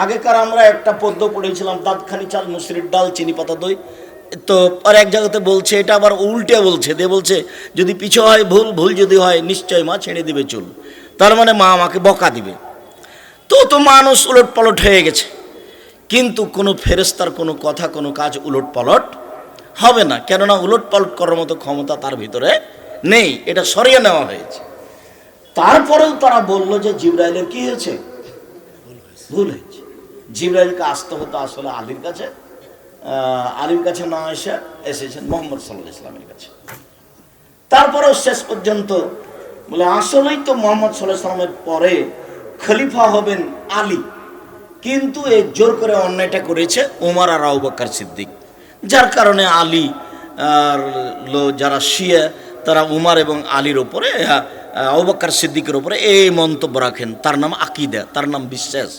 আগেকার আমরা একটা পদ্য পড়েছিলাম, দাঁতখানি চাল মুসুরির ডাল চিনি পাতা দই। তো আর এক জায়গাতে বলছে, এটা আবার উল্টে বলছে, দিয়ে বলছে যদি পিছু হয় ভুল, ভুল যদি হয় নিশ্চয় মা ছেড়ে দিবে চুল। তার মানে মা আমাকে বকা দিবে। তো মানুষ উলট পালট হয়ে গেছে, কিন্তু কোনো ফেরেস্তার কোনো কথা কোনো কাজ উলট পালট হবে না, কেননা উলট পালট করার মতো ক্ষমতা তার ভিতরে নেই, এটা সরিয়ে নেওয়া হয়েছে। তারপরেও তারা বলল যে জিবরাইলের কি হয়েছে, ভুল হয়েছে। জিবরাইলকে আসতে হতো আসলে আলীর কাছে, আলীর কাছে না এসেছেন মোহাম্মদ সাল্লাল্লাহু আলাইহি ওয়াসাল্লামের কাছে। তারপরেও শেষ পর্যন্ত বলে আসলেই তো মোহাম্মদ সাল্লাল্লাহু আলাইহি ওয়াসাল্লামের পরে খলিফা হবেন আলী, কিন্তু এই জোর করে অন্যায়টা করেছে ওমর আর আবু বকর সিদ্দিক, যার কারণে আলী আর যারা শিয়া তারা উমর এবং আলীর ওপরে, আবু বকর সিদ্দিকের ওপরে এই মন্তব্য রাখেন। তার নাম আকীদা, তার নাম বিশ্বাস।